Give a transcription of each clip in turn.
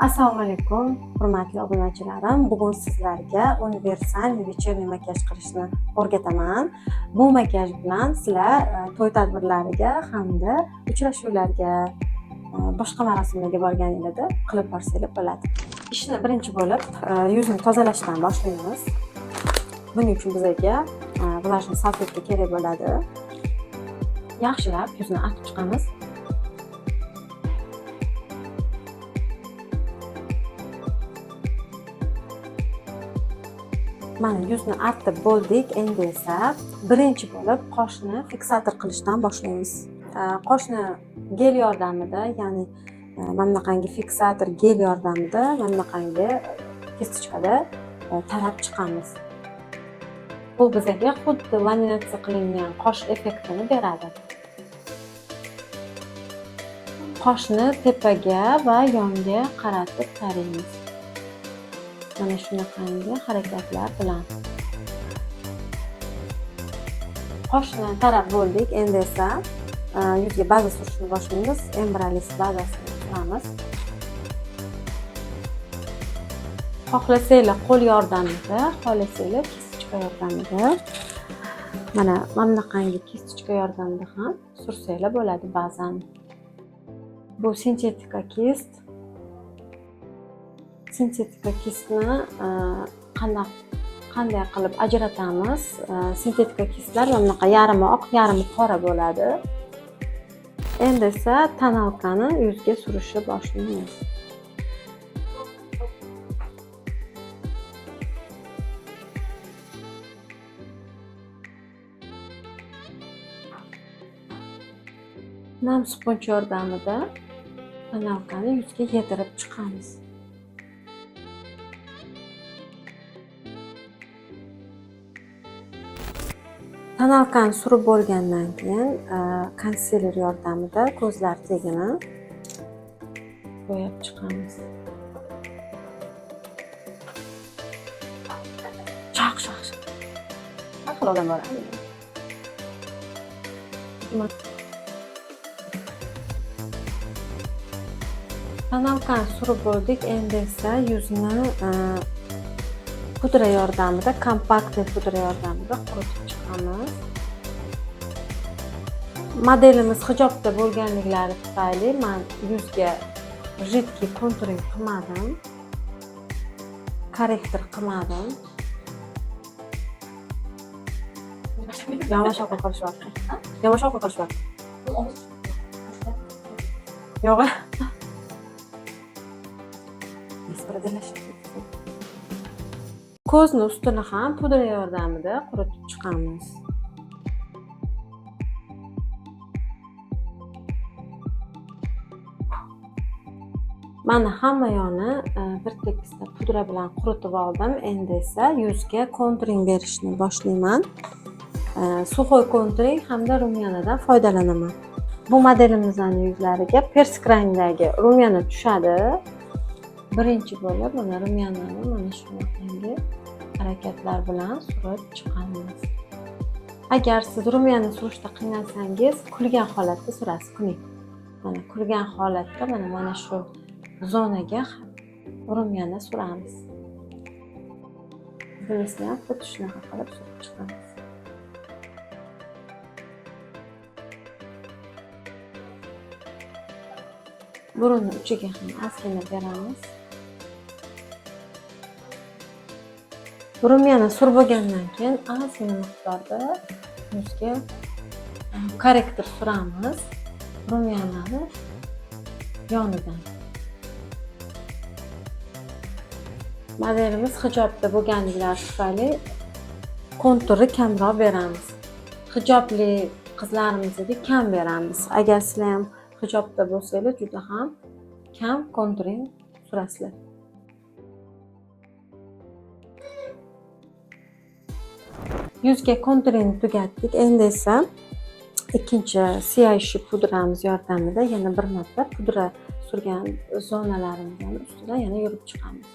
Assalomu alaykum, hurmatli obunachilarim. Bugun sizlarga universal vecherniy makiyaj qilishni o'rgataman. Bu makiyaj bilan sizlar to'y tadbirlariga hamda uchrashuvlarga, boshqa marosimlarga borganingizda qilib borsanglar bo'ladi. Ishni birinchi bo'lib yuzni tozalashdan boshlaymiz. Buning uchun bizga влажный salfetka kerak bo'ladi. Yaxshilab yuzni artib chiqamiz. Mana yuzni artib bo'ldik. Endi esa birinchi bo'lib qoshni fiksator qilishdan boshlaymiz. Qoshni gel yordamida, ya'ni mana bunaqangi fiksator gel yordamida mana bunaqangi kistichkada tarab chiqamiz. Bu bizga xuddi laminatsiya qilingan qosh effektini beradi. Qoshni tepaga va yonga qaratib taraymiz. Mana shunaqangi harakatlar bilan qoshni tarab bo'ldik. Endi esa yuzga baza surishni boshlaymiz. Embralis bazasini suramiz. Xohlasanglar qo'l yordamida, xohlasanglar kistichka yordamida, mana bunaqangi kistichka yordamida ham sursanglar bo'ladi bazani. Bu sintetika kist. Sintetika kistni qanday qilib ajratamiz? Sintetika kistlar bunaqa yarimi oq, yarimi qora bo'ladi. Endi esa tonalkani yuzga surishni boshlaymiz. Nam sponj yordamida tonalkani yuzga yedirib chiqamiz. Tonalkani surib bo'lgandan keyin konsiler yordamida ko'zlar tagini bo'yab chiqamiz. Chaq. Aql odam bor. Tonalkani surib bo'ldik. Endi esa yuzni pudra yordamida, kompaktli pudra yordamida quritib chiqamiz. Modelimiz hijobda bo'lganliklari tufayli men yuzga jiddiy konturing qilmadim, korrektor qilmadim. Yavash qo'yishyapti. Yo'q. Ko'zni ustini ham pudra yordamida quritib chiqamiz. Mana hamma yoni bir tekisda pudra bilan quritib oldim. Endi esa yuzga konturing berishni boshlayman. Suxoy konturing hamda rumyanadan foydalanaman. Bu modelimizning yuzlariga persik rangdagi rumyana tushadi. Birinchi bo'lib mana rumyanani mana shunaqangi harakatlar bilan surib chiqamiz. Agar siz rumyani surishda qiynalsangiz, kulgan holatda surasiz, kuning. Mana kulgan holatda mana shu zonaga rumyani suramiz. Bunisini ham xuddi shunaqa qilib surib chiqamiz. Burun uchiga ham ozgina beramiz. Rumyani surib bo'lgandan keyin ozgina miqdorda yuzga korrektor suramiz. Rumyanani yonidan. Modelimiz hijobda bo'lganliklari tufayli konturi kamroq beramiz. Hijobli qizlarimizga kam beramiz. Agar sizlar ham hijobda bo'lsanglar juda ham kam konturing surasizlar. Yuzga konturingni tugatdik. Endi esa ikkinchi siyayishi pudramiz yordamida yana bir marta pudra surgan zonalarimizning ustidan yana yurib chiqamiz.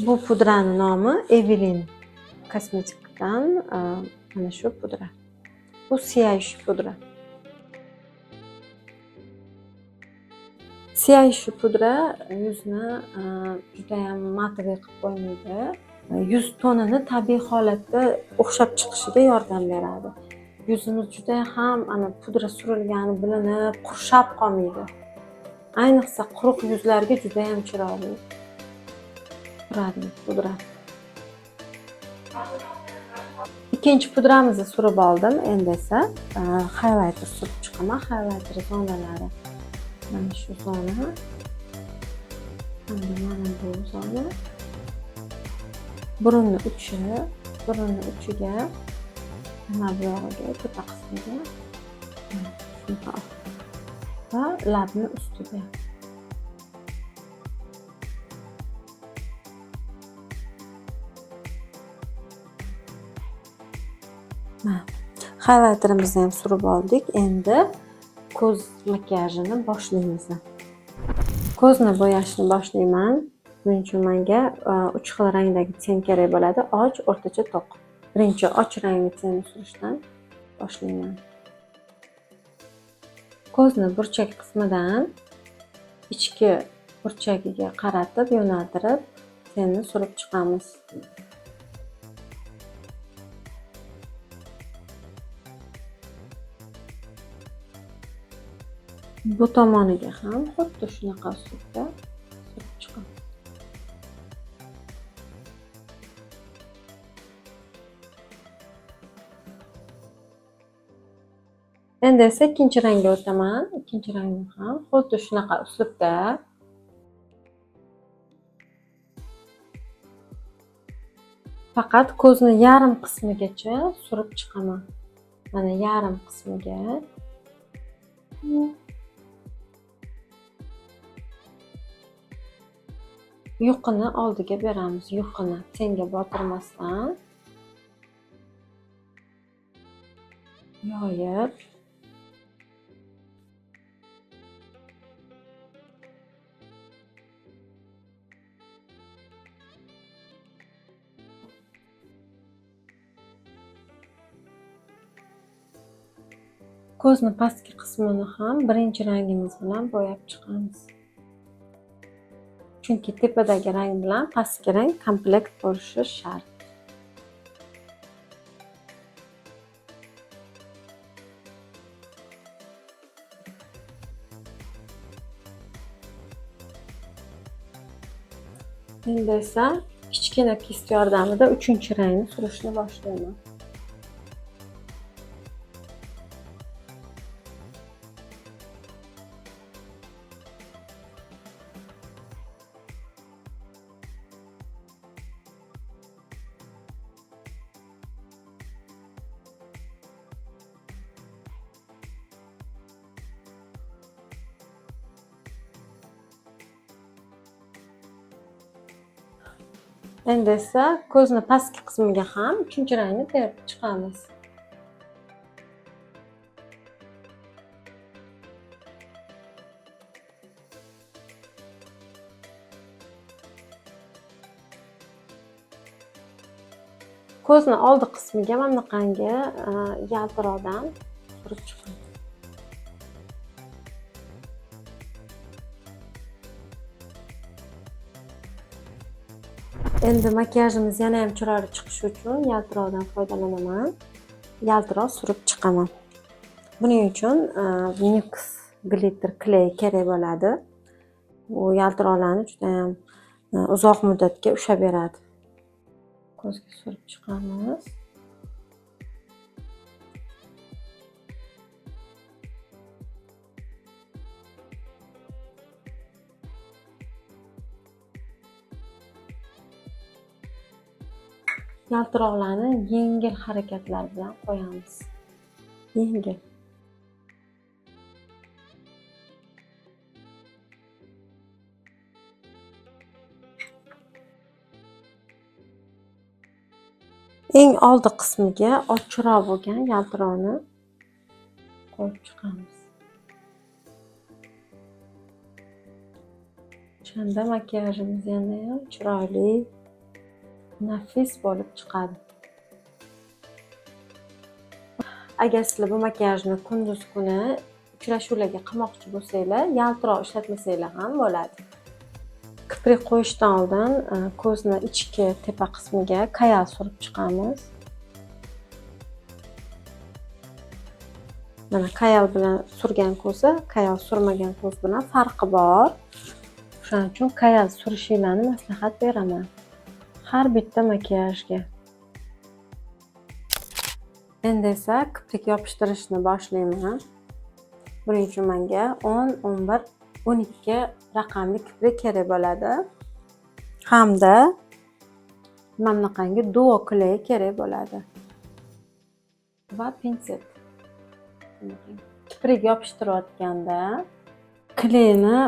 Bu pudraning nomi Evelyn kosmetikdan mana shu pudra. Bu siyayish pudra. Siyayish pudra yuzni juda ham matli qilib qo'ymaydi. Yuz tonini tabiiy holatda o'xshab chiqishiga yordam beradi. Yuzimiz juda ham pudra surilgani bilinib, qurshab qolmaydi. Ayniqsa quruq yuzlarga juda ham chiroyli turadi pudra. Ikkinchi pudramizni surib oldim. Endi esa highlighter surib chiqaman. Highlighter zonalari mana shu zona, hamda mana bu zona. Burunni uchiga, mana bu yog'iga, tepa qismiga va labni ustiga. Highlighterimizni ham surib oldik. Endi ko'z makiyajini boshlaymiz. Ko'zni bo'yashni boshlayman. Buning uchun menga 3 xil rangdagi ten kerak bo'ladi: och, o'rtacha, to'q. Birinchi och rangli tenni surishdan boshlayman. Ko'zni burchak qismidan ichki burchagiga qaratib, yo'naltirib tenni surib chiqamiz. Bu tomoniga ham xuddi shunaqa uslubda surib chiqamiz. Endi esa ikkinchi rangga o'taman. Ikkinchi rangni ham xuddi shunaqa uslubda faqat ko'zni yarim qismigacha surib chiqaman. Mana yarim qismiga. Yuqini oldiga beramiz. Yuqini tenga botirmasdan yoyib ko'zni pastki qismini ham birinchi rangimiz bilan bo'yab chiqamiz. Chunki tepadagi rang bilan pastki rang komplekt bo'lishi shart. Endi esa kichkina kist yordamida 3-rangni surishni boshlayman. Endi esa ko'zni pastki qismiga ham 3-rangni terib chiqamiz. Ko'zni oldi qismiga mana bunaqangi yaltiroqdan surib chiqamiz. Endi makiyajimiz yana ham chiroyli chiqishi uchun yaltiroqdan foydalanaman. Yaltiroq surib chiqaman. Buning uchun NYX glitter clay kerak bo'ladi. Bu yaltiroqlarni juda ham uzoq muddatga ushlab beradi. Ko'zga surib chiqamiz. Yaltiroqlarni yengil harakatlar bilan qo'yamiz. Yengil. Eng oldi qismiga ochiqroq bo'lgan yaltiroqni qo'yib chiqamiz. O'shanda makiyajimiz yana ham chiroyli, nafis bo'lib chiqadi. agar sizlar bu makiyajni kunduz kuni uchrashuvlarga qilmoqchi bo'lsanglar, yaltiroq ishlatmasanglar ham bo'ladi. Kiprik qo'yishdan oldin ko'zni ichki tepa qismiga kayal surib chiqamiz. Mana kayal bilan surgan ko'zi, kayal surmagan ko'z bilan farqi bor. Shuning uchun kayal surishinglarni maslahat beraman har bitta makiyajga. Endi esa kiprik yopishtirishni boshlayman. Buning uchun menga 10, 11, 12 raqamli kiprik kerak bo'ladi. Hamda mana bunaqangi duo kley kerak bo'ladi. Va pinset. Kiprik yopishtirayotganda kleyni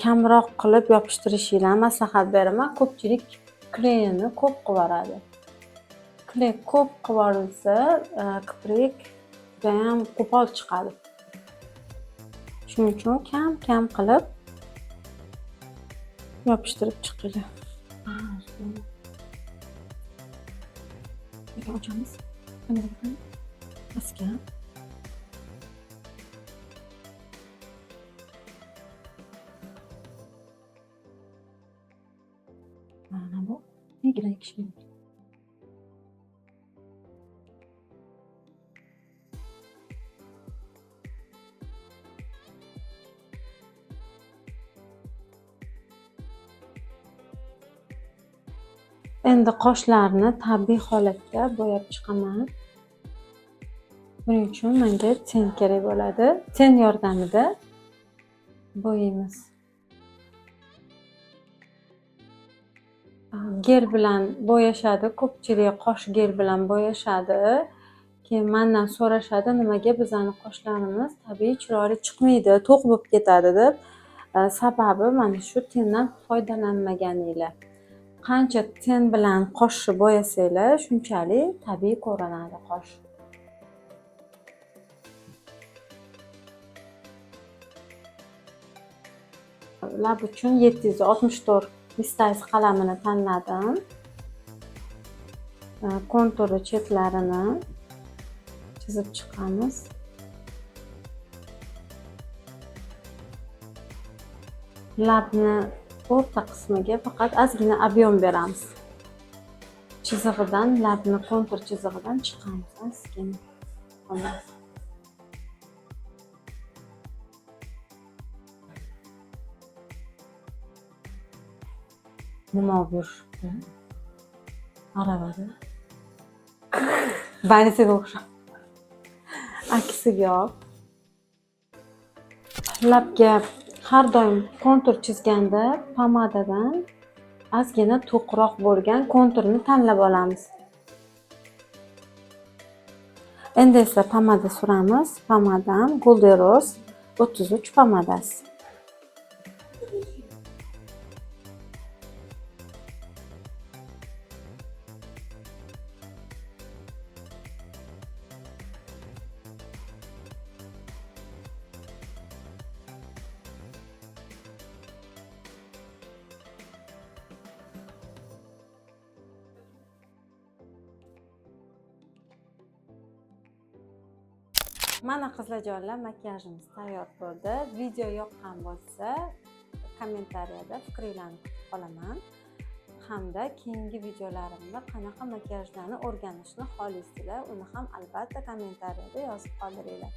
kamroq qilib yopishtirishinglarni maslahat beraman. Ko'pchilik kleyni ko'p qilib yuboradi. Kley ko'p qilib yuborilsa, kiprik judayam qo'pol chiqadi. Shuning uchun kam qilib yopishtirib chiqinglar. Ochamiz. Pastga. Mana bu negra ikishmi? Endi qoshlarni tabiiy holatga bo'yab chiqaman. Buning uchun menga ten kerak bo'ladi. Ten yordamida bo'yaymiz. Gel bilan bo'yashadi. Ko'pchilik qosh gel bilan bo'yashadi. Keyin mendan so'rashadi, nimaga bizning qoshlarimiz tabiiy chiroyli chiqmaydi, to'q bo'lib ketadi deb. Sababi mana shu tendan foydalanmaganinglar. Qancha ten bilan qoshni bo'yasanglar, shunchalik tabiiy ko'rinadi qosh. Lab uchun 764 Mistyles qalamini tanladim. Konturi chetlarini chizib chiqamiz. Labni o'rta qismiga faqat ozgina ob'yom beramiz. Chizig'idan, labni kontur chizig'idan chiqamiz ozgina. Xolos. Nima yuribdi? Aravada. Banisiga o'xshab. Aksiga yo'q. Labga har doim kontur chizganda pomadadan ozgina to'qroq bo'lgan konturni tanlab olamiz. Endi esa pomada suramiz. Pomadam Golden Rose 33 pomadasi. Mana qizlarjonlar, makiyajimiz tayyor bo'ldi. Video yoqqan bo'lsa, kommentariyada fikringizni kutib qolaman. Hamda keyingi videolarimda qanaqa makiyajlarni o'rganishni xohlaysizlar, uni ham albatta kommentariyada yozib qoldiringlar.